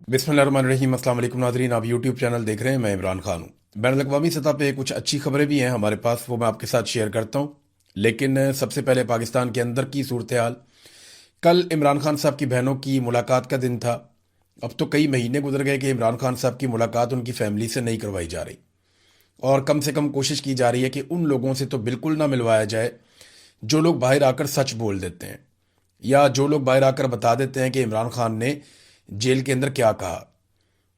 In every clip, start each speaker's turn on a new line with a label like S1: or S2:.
S1: बिस्मिल्लाहिर्रहमानिर्रहीम। अस्सलाम वालेकुम नाज़रीन, आप यूट्यूब चैनल देख रहे हैं। मैं इमरान खान हूँ। बैनुल-अक़वामी सतह पे कुछ अच्छी खबरें भी हैं हमारे पास, वो मैं आपके साथ शेयर करता हूँ। लेकिन सबसे पहले पाकिस्तान के अंदर की सूरत हाल। कल इमरान खान साहब की बहनों की मुलाकात का दिन था। अब तो कई महीने गुजर गए कि इमरान खान साहब की मुलाकात उनकी फैमिली से नहीं करवाई जा रही, और कम से कम कोशिश की जा रही है कि उन लोगों से तो बिल्कुल ना मिलवाया जाए जो लोग बाहर आकर सच बोल देते हैं, या जो लोग बाहर आकर बता देते हैं कि इमरान खान ने जेल के अंदर क्या कहा।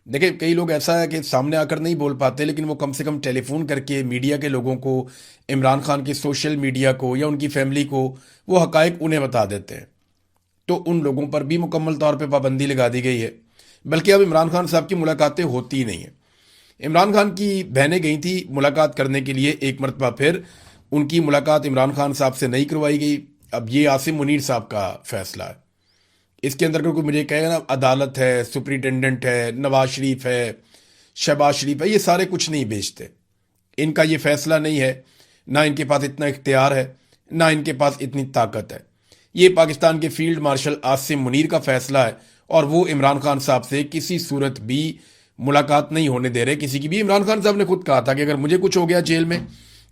S1: देखिए, कई लोग ऐसा है कि सामने आकर नहीं बोल पाते, लेकिन वो कम से कम टेलीफोन करके मीडिया के लोगों को, इमरान खान के सोशल मीडिया को या उनकी फैमिली को वो हकायक उन्हें बता देते हैं। तो उन लोगों पर भी मुकम्मल तौर पे पाबंदी लगा दी गई है। बल्कि अब इमरान खान साहब की मुलाकातें होती ही नहीं है। इमरान खान की बहनें गई थी मुलाकात करने के लिए, एक मरतबा फिर उनकी मुलाकात इमरान खान साहब से नहीं करवाई गई। अब ये आसिम मुनीर साहब का फैसला है। इसके अंदर कोई मुझे कहेगा ना, अदालत है, सुपरिटेंडेंट है, नवाज शरीफ है, शहबाज शरीफ है, ये सारे कुछ नहीं बेचते। इनका ये फैसला नहीं है, ना इनके पास इतना इख्तियार है, ना इनके पास इतनी ताकत है। ये पाकिस्तान के फील्ड मार्शल आसिम मुनीर का फैसला है, और वो इमरान खान साहब से किसी सूरत भी मुलाकात नहीं होने दे रहे किसी की भी। इमरान खान साहब ने खुद कहा था कि अगर मुझे कुछ हो गया जेल में,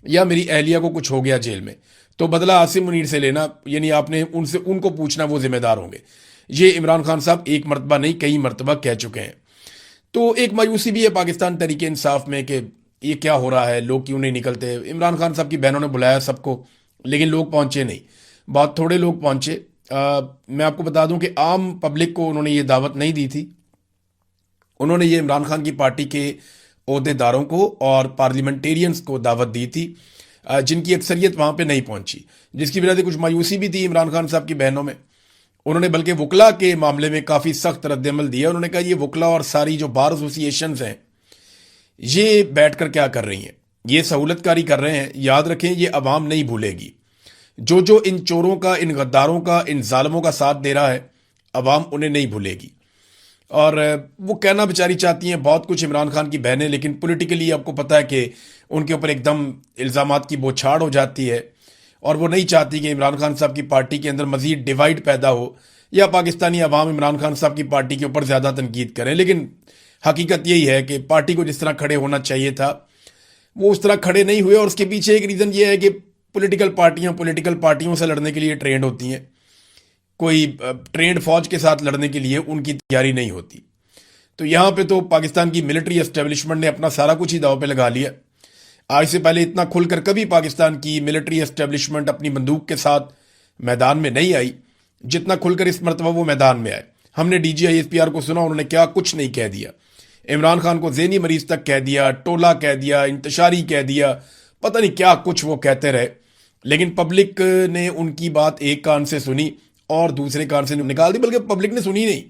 S1: या मेरी अहलिया को कुछ हो गया जेल में, तो बदला आसिम मुनीर से लेना, यानी आपने उनसे उनको पूछना, वो जिम्मेदार होंगे। ये इमरान खान साहब एक मरतबा नहीं कई मरतबा कह चुके हैं। तो एक मायूसी भी है पाकिस्तान तरीके इंसाफ में कि ये क्या हो रहा है, लोग क्यों नहीं निकलते। इमरान खान साहब की बहनों ने बुलाया सबको, लेकिन लोग पहुंचे नहीं, बहुत थोड़े लोग पहुंचे। मैं आपको बता दूं कि आम पब्लिक को उन्होंने ये दावत नहीं दी थी। उन्होंने ये इमरान खान की पार्टी के अहदेदारों को और पार्लियामेंटेरियंस को दावत दी थी, जिनकी अक्सरियत वहां पे नहीं पहुंची, जिसकी वजह से कुछ मायूसी भी थी इमरान खान साहब की बहनों में। उन्होंने बल्कि वकला के मामले में काफ़ी सख्त रद्दमल दिया। उन्होंने कहा ये वकला और सारी जो बार एसोसिएशंस हैं, ये बैठकर क्या कर रही हैं, ये सहूलतकारी कर रहे हैं। याद रखें, ये अवाम नहीं भूलेगी। जो जो इन चोरों का, इन गद्दारों का, इन जालमों का साथ दे रहा है, अवाम उन्हें नहीं भूलेगी। और वो कहना बेचारी चाहती हैं बहुत कुछ इमरान खान की बहनें, लेकिन पॉलिटिकली आपको पता है कि उनके ऊपर एकदम इल्ज़ामात की बौछार हो जाती है, और वो नहीं चाहती कि इमरान खान साहब की पार्टी के अंदर मजीद डिवाइड पैदा हो, या पाकिस्तानी अवाम इमरान खान साहब की पार्टी के ऊपर ज़्यादा तनकीद करें। लेकिन हकीकत यही है कि पार्टी को जिस तरह खड़े होना चाहिए था, वो उस तरह खड़े नहीं हुए। और उसके पीछे एक रीज़न ये है कि पॉलिटिकल पार्टियों से लड़ने के लिए ट्रेंड होती हैं। कोई ट्रेंड फौज के साथ लड़ने के लिए उनकी तैयारी नहीं होती। तो यहाँ पे तो पाकिस्तान की मिलिट्री एस्टेब्लिशमेंट ने अपना सारा कुछ ही दाव पे लगा लिया। आज से पहले इतना खुलकर कभी पाकिस्तान की मिलिट्री एस्टेब्लिशमेंट अपनी बंदूक के साथ मैदान में नहीं आई, जितना खुलकर इस मरतबा वो मैदान में आए। हमने DGI-SPR को सुना, उन्होंने क्या कुछ नहीं कह दिया। इमरान खान को ज़हनी मरीज तक कह दिया, टोला कह दिया, इंतशारी कह दिया, पता नहीं क्या कुछ वो कहते रहे। लेकिन पब्लिक ने उनकी बात एक कान से सुनी और दूसरे कान से निकाल दी, बल्कि पब्लिक ने सुनी नहीं।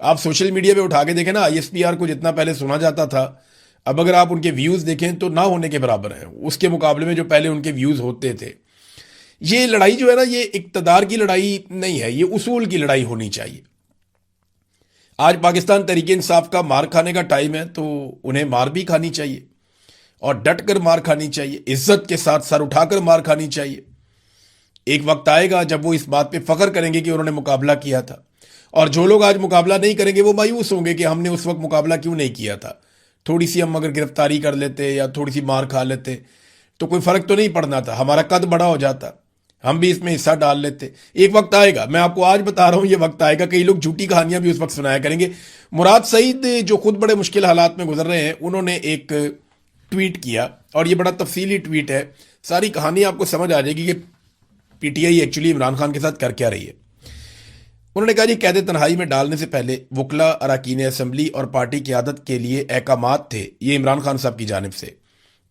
S1: आप सोशल मीडिया पे उठा के देखें ना, ISPR को जितना पहले सुना जाता था, अब अगर आप उनके व्यूज़ देखें तो ना होने के बराबर हैं उसके मुकाबले में जो पहले उनके व्यूज़ होते थे। ये लड़ाई जो है ना, ये इक़्तिदार की लड़ाई नहीं है, ये उसूल की लड़ाई होनी चाहिए। आज पाकिस्तान तरीके इंसाफ का मार खाने का टाइम है, तो उन्हें मार भी खानी चाहिए, और डट कर मार खानी चाहिए, इज्जत के साथ सर उठाकर मार खानी चाहिए। एक वक्त आएगा जब वो इस बात पे फख्र करेंगे कि उन्होंने मुकाबला किया था, और जो लोग आज मुकाबला नहीं करेंगे वो मायूस होंगे कि हमने उस वक्त मुकाबला क्यों नहीं किया था। थोड़ी सी हम अगर गिरफ्तारी कर लेते या थोड़ी सी मार खा लेते तो कोई फर्क तो नहीं पड़ना था, हमारा कद बड़ा हो जाता, हम भी इसमें हिस्सा डाल लेते। एक वक्त आएगा, मैं आपको आज बता रहा हूं, ये वक्त आएगा, कई लोग झूठी कहानियां भी उस वक्त सुनाया करेंगे। मुराद सईद जो खुद बड़े मुश्किल हालात में गुजर रहे हैं, उन्होंने एक ट्वीट किया, और ये बड़ा तफसीली ट्वीट है, सारी कहानी आपको समझ आ जाएगी कि PTI एक्चुअली इमरान खान के साथ कर क्या रही है। उन्होंने कहा जी, कैद तन्हाई में डालने से पहले वकला, अरकान असम्बली और पार्टी क़यादत के लिए अहकामात थे, ये इमरान खान साहब की जानिब से,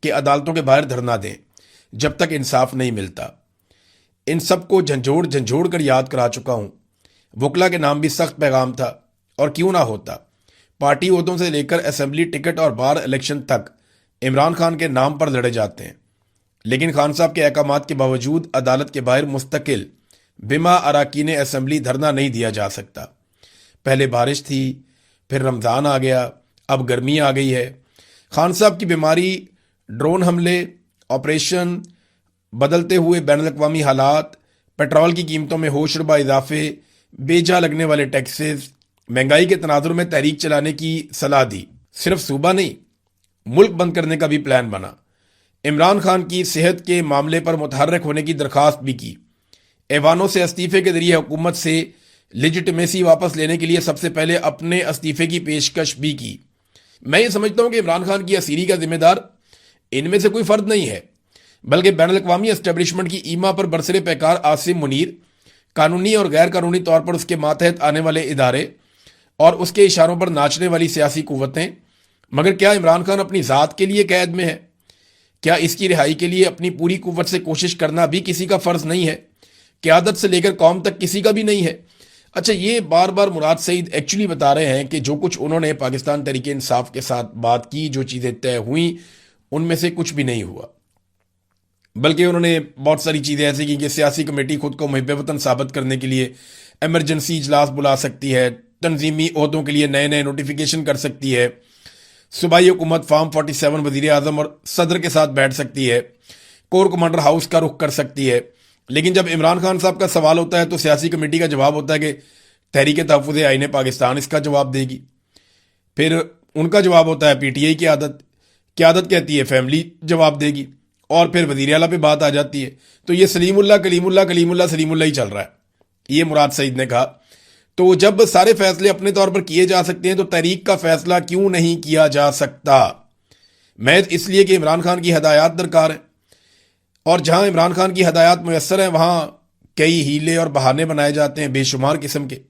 S1: कि अदालतों के बाहर धरना दें जब तक इंसाफ नहीं मिलता। इन सब को झंझोड़ झंझोड़ कर याद करा चुका हूँ। वकला के नाम भी सख्त पैगाम था, और क्यों ना होता। पार्टी ओहदों से लेकर असम्बली टिकट और बार इलेक्शन तक इमरान खान के नाम पर लड़े जाते हैं, लेकिन खान साहब के अहकामात के बावजूद अदालत के बाहर मुस्तकिल बिमा अरकान असम्बली धरना नहीं दिया जा सकता। पहले बारिश थी, फिर रमज़ान आ गया, अब गर्मी आ गई है। खान साहब की बीमारी, ड्रोन हमले, ऑपरेशन, बदलते हुए बैनुल अक़वामी हालात, पेट्रोल की कीमतों में होशरुबा इजाफे, बेजा लगने वाले टैक्सेस, महंगाई के तनाजुर में तहरीक चलाने की सलाह दी। सिर्फ सूबा नहीं, मुल्क बंद करने का भी प्लान बना। इमरान खान की सेहत के मामले पर मुतहर्रिक होने की दरखास्त भी की। ऐवानों से इस्तीफे के जरिए हुकूमत से लिजिटिमेसी वापस लेने के लिए सबसे पहले अपने इस्तीफे की पेशकश भी की। मैं ये समझता हूं कि इमरान खान की असीरी का जिम्मेदार इनमें से कोई फर्द नहीं है, बल्कि बैनुल-अक़वामी एस्टेब्लिशमेंट की ईमा पर बरसरे पैकार आसिम मुनीर, कानूनी और गैर कानूनी तौर पर उसके मातहत आने वाले इदारे और उसके इशारों पर नाचने वाली सियासी कुव्वतें। मगर क्या इमरान खान अपनी ज़ात के लिए कैद में है? क्या इसकी रिहाई के लिए अपनी पूरी कुव्वत से कोशिश करना भी किसी का फ़र्ज नहीं है? क़यादत से लेकर कौम तक किसी का भी नहीं है? अच्छा, ये बार बार मुराद सईद एक्चुअली बता रहे हैं कि जो कुछ उन्होंने पाकिस्तान तहरीक इंसाफ के साथ बात की, जो चीज़ें तय हुई, उनमें से कुछ भी नहीं हुआ। बल्कि उन्होंने बहुत सारी चीज़ें ऐसी की कि सियासी कमेटी खुद को मुहिब वतन साबित करने के लिए एमरजेंसी इजलास बुला सकती है, तंजीमी ओहदों के लिए नए नए नोटिफिकेशन कर सकती है, सूबाई हुकूमत फार्म 47 वजीर आजम और सदर के साथ बैठ सकती है, कोर कमांडर हाउस का रुख कर सकती है। लेकिन जब इमरान खान साहब का सवाल होता है तो सियासी कमेटी का जवाब होता है कि तहरीक तहफ़्फ़ुज़ आईन पाकिस्तान इसका जवाब देगी। फिर उनका जवाब होता है पीटीआई की क़यादत कहती है फैमिली जवाब देगी, और फिर वज़ीर आला पे बात आ जाती है। तो ये सलीमुल्लाह कलीमुल्लाह कलीमुल्लाह सलीमुल्लाह ही चल रहा है, ये मुराद सईद ने कहा। तो जब सारे फैसले अपने तौर पर किए जा सकते हैं तो तहरीक का फैसला क्यों नहीं किया जा सकता? महज इसलिए कि इमरान खान की हदायत दरकार है, और जहां इमरान खान की हदायत मुयस्सर है वहां कई हीले और बहाने बनाए जाते हैं बेशुमार किस्म के।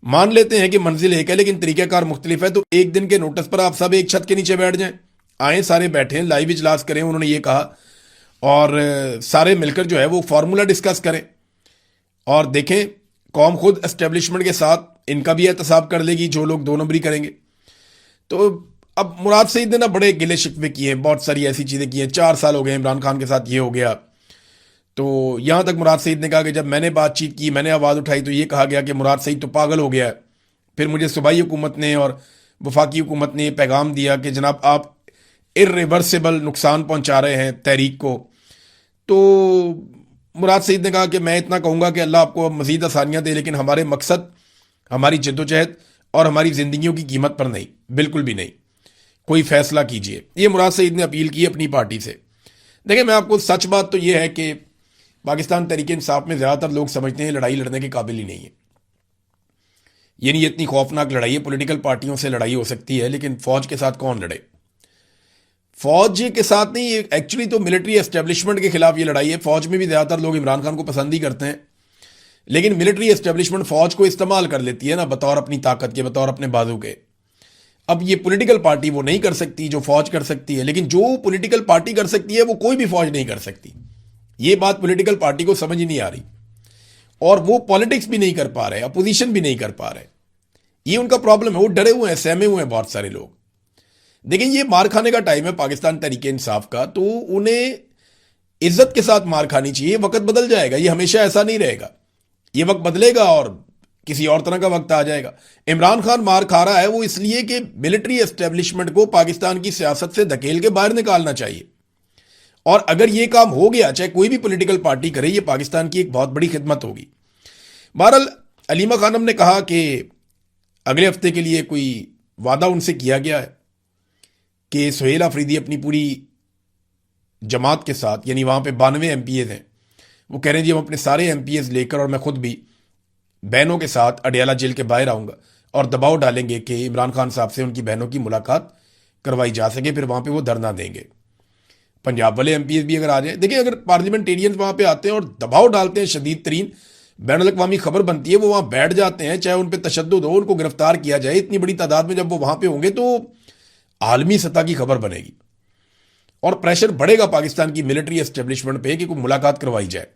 S1: मान लेते हैं कि मंजिल एक है लेकिन तरीक़ाकार मुख्तलिफ है, तो एक दिन के नोटिस पर आप सब एक छत के नीचे बैठ जाएं, आए सारे बैठें, लाइव इजलास करें, उन्होंने ये कहा, और सारे मिलकर जो है वो फार्मूला डिस्कस करें और देखें कौम खुद एस्टेब्लिशमेंट के साथ इनका भी एहतसाब कर लेगी जो लोग दो नंबरी करेंगे। तो अब मुराद सईद ने ना बड़े गिले शिकवे किए हैं, बहुत सारी ऐसी चीज़ें की हैं। 4 साल हो गए इमरान खान के साथ ये हो गया। तो यहाँ तक मुराद सईद ने कहा कि जब मैंने बातचीत की, मैंने आवाज़ उठाई तो ये कहा गया कि मुराद सईद तो पागल हो गया है। फिर मुझे सूबाई हुकूमत ने और वफाकी हुकूमत ने पैगाम दिया कि जनाब आप इर्रिवर्सिबल नुकसान पहुँचा रहे हैं तहरीक को। तो मुराद सईद ने कहा कि मैं इतना कहूँगा कि अल्लाह आपको मज़ीद आसानियाँ दे, लेकिन हमारे मकसद हमारी जद्दोजहद और हमारी ज़िंदगियों की कीमत पर नहीं, बिल्कुल भी नहीं। कोई फैसला कीजिए, ये मुराद सईद ने अपील की अपनी पार्टी से। देखिए, मैं आपको सच बात तो ये है कि पाकिस्तान तहरीक इंसाफ में ज़्यादातर लोग समझते हैं लड़ाई लड़ने के काबिल ही नहीं है। यानी ये इतनी खौफनाक लड़ाई है, पॉलिटिकल पार्टियों से लड़ाई हो सकती है लेकिन फ़ौज के साथ कौन लड़े? फौज के साथ नहीं, एक्चुअली तो मिलिट्री एस्टेब्लिशमेंट के खिलाफ ये लड़ाई है। फौज में भी ज़्यादातर लोग इमरान खान को पसंद ही करते हैं, लेकिन मिलिट्री एस्टेब्लिशमेंट फौज को इस्तेमाल कर लेती है ना बतौर अपनी ताकत के, बतौर अपने बाजू के। अब ये पॉलिटिकल पार्टी वो नहीं कर सकती जो फौज कर सकती है, लेकिन जो पॉलिटिकल पार्टी कर सकती है वो कोई भी फौज नहीं कर सकती। ये बात पॉलिटिकल पार्टी को समझ ही नहीं आ रही, और वो पॉलिटिक्स भी नहीं कर पा रहे, अपोजिशन भी नहीं कर पा रहे। ये उनका प्रॉब्लम है, वो डरे हुए हैं, सहमे हुए हैं बहुत सारे लोग। देखिए, ये मार खाने का टाइम है पाकिस्तान तहरीक इंसाफ का, तो उन्हें इज्जत के साथ मार खानी चाहिए। वक्त बदल जाएगा, ये हमेशा ऐसा नहीं रहेगा, ये वक्त बदलेगा और किसी और तरह का वक्त आ जाएगा। इमरान खान मार खा रहा है वो इसलिए कि मिलिट्री एस्टेब्लिशमेंट को पाकिस्तान की सियासत से धकेल के बाहर निकालना चाहिए, और अगर ये काम हो गया, चाहे कोई भी पॉलिटिकल पार्टी करे, ये पाकिस्तान की एक बहुत बड़ी खिदमत होगी। बहरहाल अलीमा खानम ने कहा कि अगले हफ्ते के लिए कोई वादा उनसे किया गया है कि सुहेल अफरीदी अपनी पूरी जमात के साथ, यानी वहाँ पे 92 MPs हैं, वो कह रहे हैं जी हम अपने सारे MPs लेकर और मैं खुद भी बहनों के साथ अडयाला जेल के बाहर आऊँगा और दबाव डालेंगे कि इमरान खान साहब से उनकी बहनों की मुलाकात करवाई जा सके। फिर वहाँ पे वो धरना देंगे। पंजाब वाले MPs भी अगर आ जाए, देखिए अगर पार्लियामेंटेरियंस वहाँ पे आते हैं और दबाव डालते हैं, शदीद तरीन बैनुल-अक़वामी खबर बनती है, वो वहाँ बैठ जाते हैं, चाहे उन पर तशद्दुद हो, उनको गिरफ्तार किया जाए, इतनी बड़ी तादाद में जब वो वहाँ पे होंगे तो आलमी सतह की खबर बनेगी और प्रेशर बढ़ेगा पाकिस्तान की मिलिट्री एस्टेब्लिशमेंट पे कि कोई मुलाकात करवाई जाए,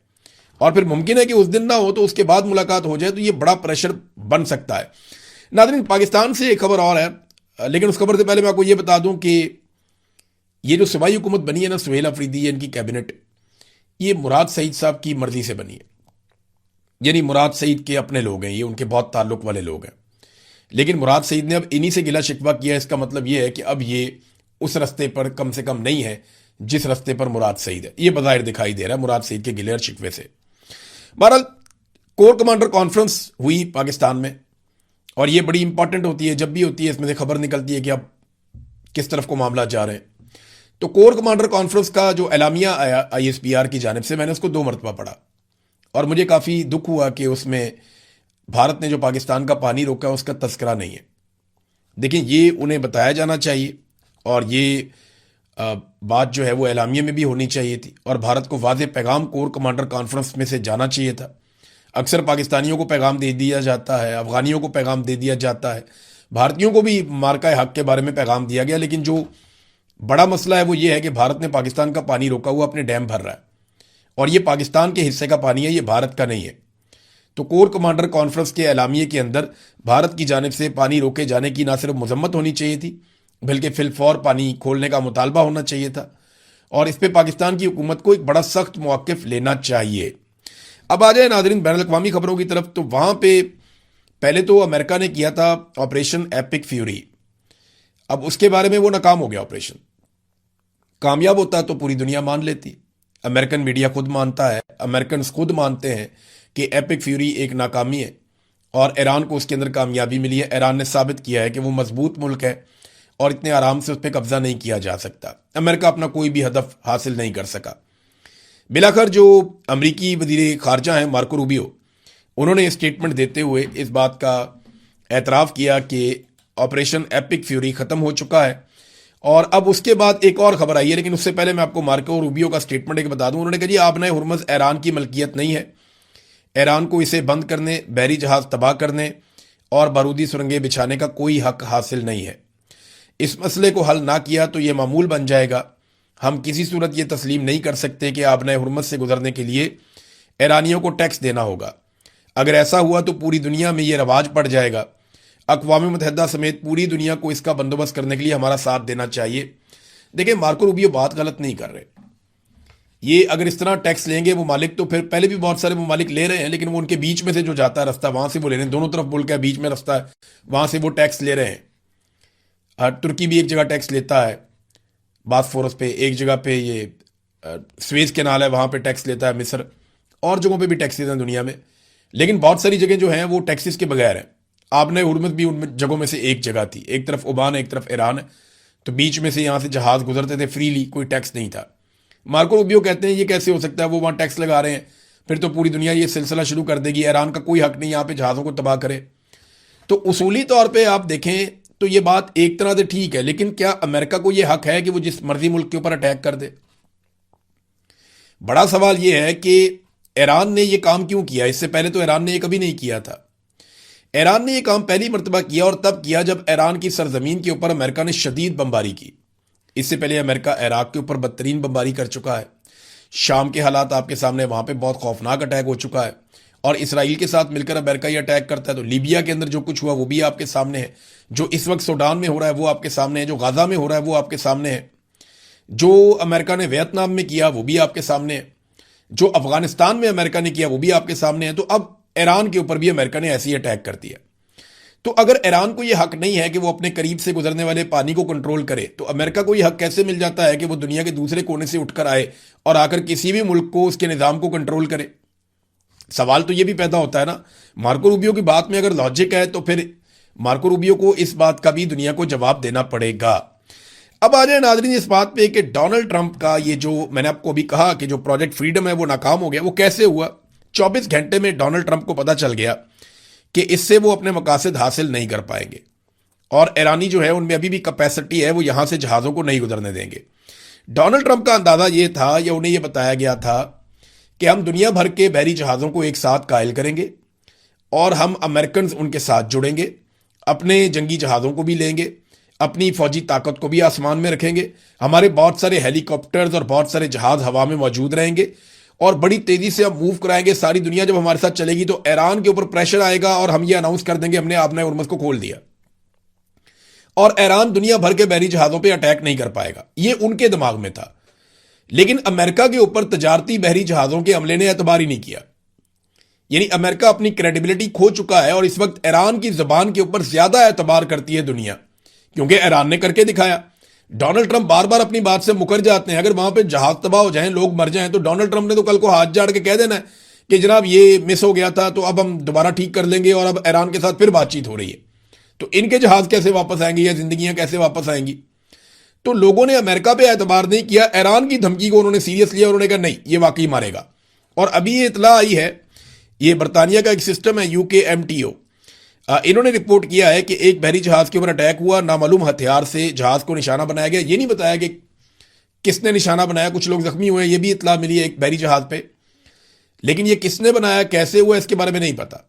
S1: और फिर मुमकिन है कि उस दिन ना हो तो उसके बाद मुलाकात हो जाए, तो ये बड़ा प्रेशर बन सकता है। नाज़रीन, पाकिस्तान से एक खबर और है, लेकिन उस खबर से पहले मैं आपको ये बता दूं कि ये जो सूबाई हुकूमत बनी है ना, सुहेल अफरीदी इनकी कैबिनेट, ये मुराद सईद साहब की मर्जी से बनी है। यानी मुराद सईद के अपने लोग हैं, ये उनके बहुत ताल्लुक वाले लोग हैं, लेकिन मुराद सईद ने अब इन्हीं से गिला शिकवा किया। इसका मतलब ये है कि अब ये उस रस्ते पर कम से कम नहीं है जिस रस्ते पर मुराद सईद है, ये बज़ाहिर दिखाई दे रहा है मुराद सईद के गिले और शिकवे से। बहरहाल कोर कमांडर कॉन्फ्रेंस हुई पाकिस्तान में, और ये बड़ी इंपॉर्टेंट होती है, जब भी होती है इसमें से खबर निकलती है कि अब किस तरफ को मामला जा रहे हैं। तो कोर कमांडर कॉन्फ्रेंस का जो एलामिया आया आईएसपीआर की जानिब से, मैंने उसको 2 मरतबा पढ़ा और मुझे काफ़ी दुख हुआ कि उसमें भारत ने जो पाकिस्तान का पानी रोका उसका तस्करा नहीं है। देखिए, ये उन्हें बताया जाना चाहिए और ये बात जो है वो एलामिया में भी होनी चाहिए थी और भारत को वाज़ेह पैगाम कोर कमांडर कॉन्फ्रेंस में से जाना चाहिए था। अक्सर पाकिस्तानियों को पैगाम दे दिया जाता है, अफगानियों को पैगाम दे दिया जाता है, भारतीयों को भी मार्का हक के बारे में पैगाम दिया गया, लेकिन जो बड़ा मसला है वो ये है कि भारत ने पाकिस्तान का पानी रोका हुआ अपने डैम भर रहा है और ये पाकिस्तान के हिस्से का पानी है, ये भारत का नहीं है। तो कोर कमांडर कॉन्फ्रेंस के एलामिये के अंदर भारत की जानिब से पानी रोके जाने की ना सिर्फ मजम्मत होनी चाहिए थी, बल्कि फिलफौर पानी खोलने का मुतालबा होना चाहिए था और इस पर पाकिस्तान की हुकूमत को एक बड़ा सख्त मौक़िफ़ लेना चाहिए। अब आ जाए नाज़रीन बैनुल अक़वामी खबरों की तरफ। तो वहाँ पे पहले तो अमेरिका ने किया था ऑपरेशन एपिक फ्यूरी। अब उसके बारे में वो नाकाम हो गया ऑपरेशन। कामयाब होता तो पूरी दुनिया मान लेती। अमेरिकन मीडिया खुद मानता है, अमेरिकन खुद मानते हैं कि एपिक फ्यूरी एक नाकामी है और ईरान को उसके अंदर कामयाबी मिली है। ईरान ने साबित किया है कि वो मजबूत मुल्क है और इतने आराम से उस पर कब्जा नहीं किया जा सकता। अमेरिका अपना कोई भी हदफ हासिल नहीं कर सका। बिलाखिर जो अमरीकी वज़ीर ख़ारजा हैं मार्को रूबियो, उन्होंने स्टेटमेंट देते हुए इस बात का एतराफ़ किया कि ऑपरेशन एपिक फ्यूरी ख़त्म हो चुका है। और अब उसके बाद एक और ख़बर आई है, लेकिन उससे पहले मैं आपको मार्को रूबियो का स्टेटमेंट एक बता दूं। उन्होंने कहा जी, आबना हुर्मुज़ ईरान की मलकियत नहीं है, ईरान को इसे बंद करने, बहरी जहाज़ तबाह करने और बारूदी सुरंगें बिछाने का कोई हक हासिल नहीं है। इस मसले को हल ना किया तो ये मामूल बन जाएगा। हम किसी सूरत ये तस्लीम नहीं कर सकते कि आबना हुर्मुज़ से गुजरने के लिए ईरानियों को टैक्स देना होगा। अगर ऐसा हुआ तो पूरी दुनिया में ये रवाज पड़ जाएगा। अक़वाम मुत्तहिदा समेत पूरी दुनिया को इसका बंदोबस्त करने के लिए हमारा साथ देना चाहिए। देखिए, मार्को रूबियो बात गलत नहीं कर रहे। ये अगर इस तरह टैक्स लेंगे ममालिक, तो फिर पहले भी बहुत सारे ममालिक ले रहे हैं, लेकिन वो उनके बीच में से जो जाता है रास्ता, वहां से वो ले रहे हैं। दोनों तरफ मुल्क है, बीच में रास्ता है, वहां से वो टैक्स ले रहे हैं। तुर्की भी एक जगह टैक्स लेता है बासफोरस पे, एक जगह पे ये स्वेज कैनाल है वहां पे टैक्स लेता है मिस्र, और जगहों पे भी टैक्स लेते हैं दुनिया में। लेकिन बहुत सारी जगह जो हैं वो टैक्सेस के बगैर हैं। आबना हुर्मुज़ भी उन जगहों में से एक जगह थी, एक तरफ ओमान है, एक तरफ ईरान है, तो बीच में से यहाँ से जहाज गुजरते थे फ्रीली, कोई टैक्स नहीं था। मार्को रूबियो कहते हैं ये कैसे हो सकता है, वो वहाँ टैक्स लगा रहे हैं, फिर तो पूरी दुनिया ये सिलसिला शुरू कर देगी, ईरान का कोई हक नहीं यहाँ पे जहाज़ों को तबाह करे। तो उसूली तौर पर आप देखें तो ये बात एक तरह से ठीक है, लेकिन क्या अमेरिका को यह हक है कि वो जिस मर्जी मुल्क के ऊपर अटैक कर दे? बड़ा सवाल यह है कि ईरान ने यह काम क्यों किया। इससे पहले तो ईरान ने यह कभी नहीं किया था। ईरान ने यह काम पहली मरतबा किया और तब किया जब ईरान की सरजमीन के ऊपर अमेरिका ने शदीद बमबारी की। इससे पहले अमेरिका इराक के ऊपर बदतरीन बमबारी कर चुका है। शाम के हालात आपके सामने, वहां पे बहुत खौफनाक अटैक हो चुका है और इसराइल के साथ मिलकर अमेरिका ये अटैक करता है। तो लीबिया के अंदर जो कुछ हुआ वो भी आपके सामने है, जो इस वक्त सूडान में हो रहा है वो आपके सामने है, जो गाजा में हो रहा है वो आपके सामने है, जो अमेरिका ने वियतनाम में किया वो भी आपके सामने है, जो अफगानिस्तान में अमेरिका ने किया वो भी आपके सामने है। तो अब ईरान के ऊपर भी अमेरिका ने ऐसे ही अटैक कर दिया। तो अगर ईरान को यह हक नहीं है कि वो अपने करीब से गुजरने वाले पानी को कंट्रोल करे, तो अमेरिका को यह हक कैसे मिल जाता है कि वो दुनिया के दूसरे कोने से उठकर आए और आकर किसी भी मुल्क को, उसके निज़ाम को कंट्रोल करे? सवाल तो यह भी पैदा होता है ना। मार्को रूबियो की बात में अगर लॉजिक है तो फिर मार्को रूबियो को इस बात का भी दुनिया को जवाब देना पड़ेगा। अब आ जाए नाज़रीन इस बात पे कि डोनाल्ड ट्रंप का ये जो मैंने आपको अभी कहा कि जो प्रोजेक्ट फ्रीडम है वो नाकाम हो गया, वो कैसे हुआ? 24 घंटे में डोनाल्ड ट्रंप को पता चल गया कि इससे वो अपने मकासद हासिल नहीं कर पाएंगे और ईरानी जो है उनमें अभी भी कैपेसिटी है, वो यहां से जहाज़ों को नहीं गुजरने देंगे। डोनाल्ड ट्रंप का अंदाज़ा ये था या उन्हें यह बताया गया था कि हम दुनिया भर के बहरी जहाज़ों को एक साथ कायल करेंगे और हम अमेरिकन उनके साथ जुड़ेंगे, अपने जंगी जहाज़ों को भी लेंगे, अपनी फौजी ताकत को भी आसमान में रखेंगे, हमारे बहुत सारे हेलीकॉप्टर्स और बहुत सारे जहाज़ हवा में मौजूद रहेंगे और बड़ी तेज़ी से हम मूव कराएंगे। सारी दुनिया जब हमारे साथ चलेगी तो ईरान के ऊपर प्रेशर आएगा और हम ये अनाउंस कर देंगे हमने आबना हुर्मुज़ को खोल दिया और ईरान दुनिया भर के बहरी जहाज़ों पर अटैक नहीं कर पाएगा। ये उनके दिमाग में था, लेकिन अमेरिका के ऊपर तजारती बहरी जहाज़ों के हमले ने एतबार ही नहीं किया। यानी अमेरिका अपनी क्रेडिबिलिटी खो चुका है और इस वक्त ईरान की जबान के ऊपर ज्यादा एतबार करती है दुनिया, क्योंकि ईरान ने करके दिखाया। डोनाल्ड ट्रंप बार बार अपनी बात से मुकर जाते हैं। अगर वहां पे जहाज तबाह हो जाएं, लोग मर जाएं, तो डोनाल्ड ट्रंप ने तो कल को हाथ जाड़ के कह देना है कि जनाब ये मिस हो गया था तो अब हम दोबारा ठीक कर लेंगे और अब ईरान के साथ फिर बातचीत हो रही है, तो इनके जहाज कैसे वापस आएंगे या जिंदगियां कैसे वापस आएंगी। तो लोगों ने अमेरिका पे एतबार नहीं किया, ईरान की धमकी को उन्होंने सीरियस लिया, उन्होंने कहा नहीं ये वाकई मारेगा। और अभी ये इतला आई है, ये बरतानिया का एक सिस्टम है UKMTO, इन्होंने रिपोर्ट किया है कि एक बहरी जहाज के ऊपर अटैक हुआ, नामालूम हथियार से जहाज को निशाना बनाया गया। ये नहीं बताया कि किसने निशाना बनाया, कुछ लोग जख्मी हुए, ये भी इतला मिली है एक बहरी जहाज पे, लेकिन ये किसने बनाया कैसे हुआ इसके बारे में नहीं पता।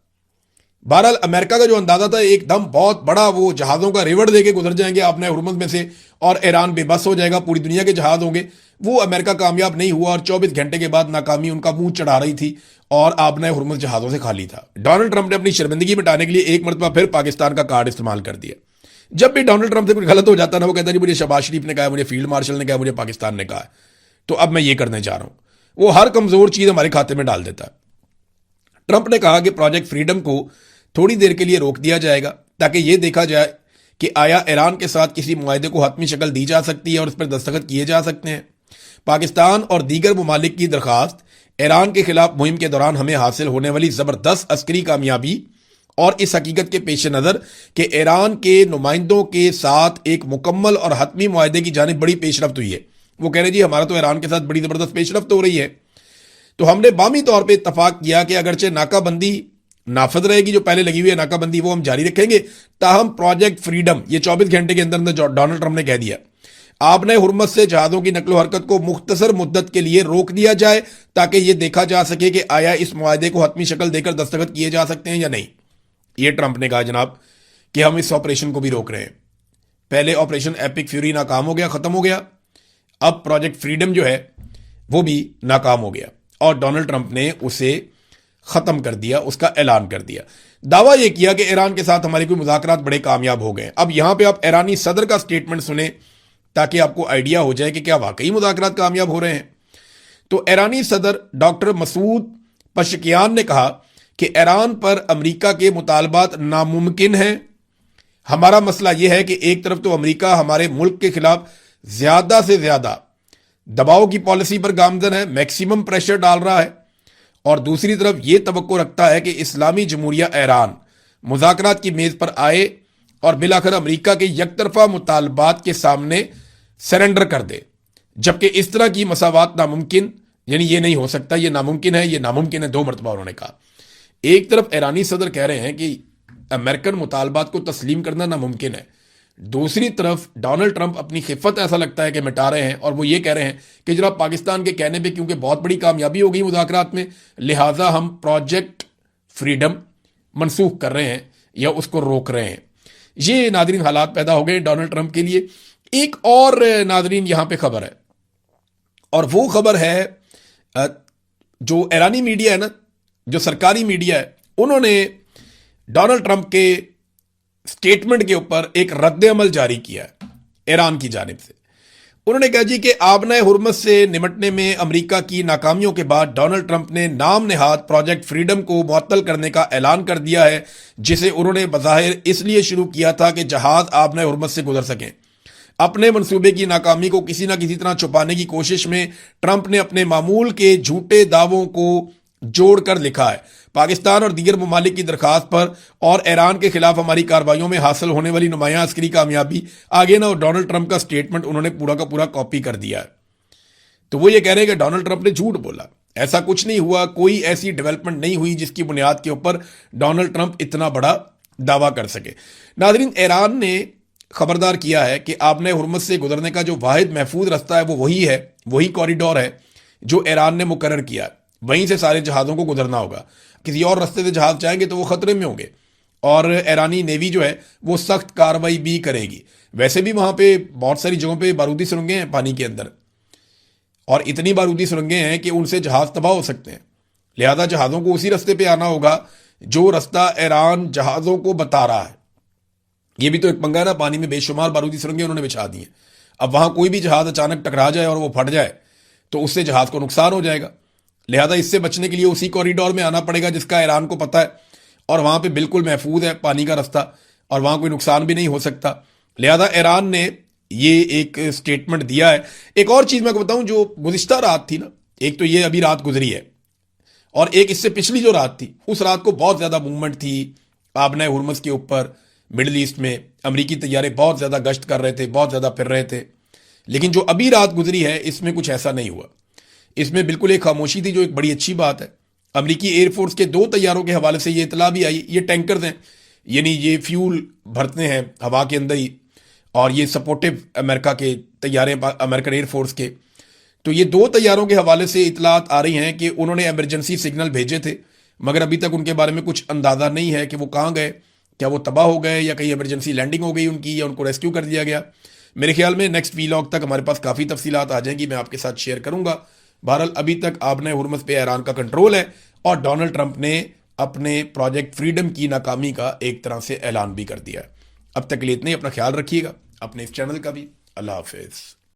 S1: बहरहाल अमेरिका का जो अंदाजा था एकदम बहुत बड़ा, वो जहाजों का रिवर देके गुजर जाएंगे आपने हुर्मुज़ में से और ईरान बेबस हो जाएगा, पूरी दुनिया के जहाज होंगे, वो अमेरिका कामयाब नहीं हुआ और 24 घंटे के बाद नाकामी उनका मुंह चढ़ा रही थी और आपने हुर्मुज़ जहाजों से खाली था। डोनाल्ड ट्रंप ने अपनी शर्मिंदगी मिटाने के लिए एक मरतबा फिर पाकिस्तान का कार्ड इस्तेमाल कर दिया। जब भी डोनाल्ड ट्रंप से कुछ गलत हो जाता ना, वो कहता है मुझे शहबाज शरीफ ने कहा, मुझे फील्ड मार्शल ने कहा, मुझे पाकिस्तान ने कहा, तो अब मैं ये करने जा रहा हूं। वो हर कमजोर चीज हमारे खाते में डाल देता है। ट्रंप ने कहा कि प्रोजेक्ट फ्रीडम को थोड़ी देर के लिए रोक दिया जाएगा ताकि यह देखा जाए कि आया ईरान के साथ किसी मुआहदे को हतमी शक्ल दी जा सकती है और उस पर दस्तखत किए जा सकते हैं। पाकिस्तान और दीगर ममालिक की दरखास्त ईरान के खिलाफ मुहिम के दौरान हमें हासिल होने वाली जबरदस्त अस्करी कामयाबी और इस हकीकत के पेश नज़र कि ईरान के नुमाइंदों के साथ एक मुकम्मल और हतमी मुआहदे की जानिब बड़ी पेशरफ्त हुई है। वो कह रहे जी हमारा तो ईरान के साथ बड़ी जबरदस्त पेशरफ्त हो रही है। तो हमने बामी तौर पर इतफाक किया कि अगरचे नाकाबंदी नाफज रहेगी, जो पहले लगी हुई है नाकाबंदी, वो हम जारी रखेंगे, ताहम प्रोजेक्ट फ्रीडम ये 24 घंटे के अंदर अंदर डोनाल्ड ट्रंप ने कह दिया आपने हुर्मुज़ से जहाज़ों की नकलो हरकत को मुख्तसर मुद्दत के लिए रोक दिया जाए ताकि यह देखा जा सके कि आया इस मुआहदे को हतमी शक्ल देकर दस्तखत किए जा सकते हैं या नहीं। ये ट्रंप ने कहा जनाब कि हम इस ऑपरेशन को भी रोक रहे हैं। पहले ऑपरेशन एपिक फ्यूरी नाकाम हो गया, खत्म हो गया, अब प्रोजेक्ट फ्रीडम जो है वो भी नाकाम हो गया और डोनाल्ड ट्रंप ने उसे खत्म कर दिया, उसका ऐलान कर दिया। दावा यह किया कि ईरान के साथ हमारे कोई मुज़ाकरात बड़े कामयाब हो गए। अब यहां पे आप ईरानी सदर का स्टेटमेंट सुने ताकि आपको आइडिया हो जाए कि क्या वाकई मुज़ाकरात कामयाब हो रहे हैं। तो ईरानी सदर डॉक्टर मसूद पशकियान ने कहा कि ईरान पर अमेरिका के मुतालबात नामुमकिन हैं। हमारा मसला यह है कि एक तरफ तो अमेरिका हमारे मुल्क के खिलाफ ज्यादा से ज्यादा दबाव की पॉलिसी पर गामजन है, मैक्सिमम प्रेशर डाल रहा है, और दूसरी तरफ यह तवक्को रखता है कि इस्लामी जमहूरिया ईरान मुज़ाकरात की मेज पर आए और बिलाखिर अमेरिका के यकतरफा मुतालबात के सामने सरेंडर कर दे। जबकि इस तरह की मसावात नामुमकिन, यानी ये नहीं हो सकता, ये नामुमकिन है, ये नामुमकिन है, 2 मरतबा उन्होंने कहा। एक तरफ ईरानी सदर कह रहे हैं कि अमेरिकन मुतालबात को तस्लीम करना नामुमकिन है, दूसरी तरफ डोनाल्ड ट्रंप अपनी खिफत ऐसा लगता है कि मिटा रहे हैं और वो ये कह रहे हैं कि जनाब पाकिस्तान के कहने पे क्योंकि बहुत बड़ी कामयाबी हो गई मुज़ाकरात में, लिहाजा हम प्रोजेक्ट फ्रीडम मनसूख कर रहे हैं या उसको रोक रहे हैं। ये नादरीन हालात पैदा हो गए डोनाल्ड ट्रंप के लिए। एक और नादरीन यहां पे खबर है, और वो खबर है जो ईरानी मीडिया है ना, जो सरकारी मीडिया है, उन्होंने डोनाल्ड ट्रंप के स्टेटमेंट के ऊपर एक रद्द अमल जारी किया है ईरान की जानिब से। उन्होंने कहा जी कि आबना हुर्मुज़ से निमटने में अमेरिका की नाकामियों के बाद डोनाल्ड ट्रंप ने नाम नेहाद प्रोजेक्ट फ्रीडम को मुअत्तल करने का ऐलान कर दिया है, जिसे उन्होंने बज़ाहिर इसलिए शुरू किया था कि जहाज आबना हुर्मुज़ से गुजर सकें। अपने मंसूबे की नाकामी को किसी ना किसी तरह छुपाने की कोशिश में ट्रंप ने अपने मामूल के झूठे दावों को जोड़कर लिखा है पाकिस्तान और दीगर ममालिक की दरखास्त पर और ईरान के खिलाफ हमारी कार्रवाइयों में हासिल होने वाली नुमायां अस्करी कामयाबी। आगे ना डोनाल्ड ट्रंप का स्टेटमेंट उन्होंने पूरा का पूरा कॉपी कर दिया है। तो वो ये कह रहे हैं कि डोनाल्ड ट्रंप ने झूठ बोला, ऐसा कुछ नहीं हुआ, कोई ऐसी डेवलपमेंट नहीं हुई जिसकी बुनियाद के ऊपर डोनाल्ड ट्रंप इतना बड़ा दावा कर सके। नाज़रीन, ईरान ने खबरदार किया है कि आपने हुर्मुज़ से गुजरने का जो वाहिद महफूज रास्ता है वो वही है, वही कॉरिडोर है जो ईरान ने मुकर्रर किया, वहीं से सारे जहाज़ों को गुजरना होगा। किसी और रास्ते से जहाज जाएंगे तो वो खतरे में होंगे और ईरानी नेवी जो है वो सख्त कार्रवाई भी करेगी। वैसे भी वहां पे बहुत सारी जगहों पे बारूदी सुरंगें हैं पानी के अंदर, और इतनी बारूदी सुरंगें हैं कि उनसे जहाज तबाह हो सकते हैं। लिहाजा जहाज़ों को उसी रास्ते पे आना होगा जो रास्ता ईरान जहाज़ों को बता रहा है। ये भी तो एक पंगा है ना, पानी में बेशुमार बारूदी सुरंगें उन्होंने बिछा दी हैं। अब वहां कोई भी जहाज अचानक टकरा जाए और वो फट जाए तो उससे जहाज को नुकसान हो जाएगा। लिहाजा इससे बचने के लिए उसी कॉरिडोर में आना पड़ेगा जिसका ईरान को पता है, और वहां पे बिल्कुल महफूज है पानी का रास्ता और वहां कोई नुकसान भी नहीं हो सकता। लिहाजा ईरान ने ये एक स्टेटमेंट दिया है। एक और चीज मैं आपको बताऊं, जो गुज़िश्ता रात थी ना, एक तो ये अभी रात गुजरी है और एक इससे पिछली जो रात थी, उस रात को बहुत ज्यादा मूवमेंट थी आबना हुर्मुज़ के ऊपर। मिडिल ईस्ट में अमरीकी तैयारे बहुत ज्यादा गश्त कर रहे थे, बहुत ज्यादा फिर रहे थे। लेकिन जो अभी रात गुजरी है, इसमें कुछ ऐसा नहीं हुआ। इसमें बिल्कुल एक खामोशी थी, जो एक बड़ी अच्छी बात है। अमरीकी एयरफोर्स के 2 तैयारों के हवाले से ये इतला भी आई, ये टैंकर्स हैं, यानी ये फ्यूल भरते हैं हवा के अंदर ही, और ये सपोर्टिव अमेरिका के तैयारे, अमेरिकन एयरफोर्स के। तो ये 2 तैयारों के हवाले से इतलात आ रही हैं कि उन्होंने इमरजेंसी सिग्नल भेजे थे, मगर अभी तक उनके बारे में कुछ अंदाजा नहीं है कि वो कहाँ गए। क्या वो तबाह हो गए, या कहीं इमरजेंसी लैंडिंग हो गई उनकी, या उनको रेस्क्यू कर दिया गया। मेरे ख्याल में नेक्स्ट वीलॉग तक हमारे पास काफ़ी तफसीलात आ जाएंगी, मैं आपके साथ शेयर करूंगा। बहरहाल अभी तक आबना हुर्मुज़ पे ईरान का कंट्रोल है, और डोनाल्ड ट्रंप ने अपने प्रोजेक्ट फ्रीडम की नाकामी का एक तरह से ऐलान भी कर दिया है। अब तक के लिए इतना ही। अपना ख्याल रखिएगा, अपने इस चैनल का भी। अल्लाह हाफिज़।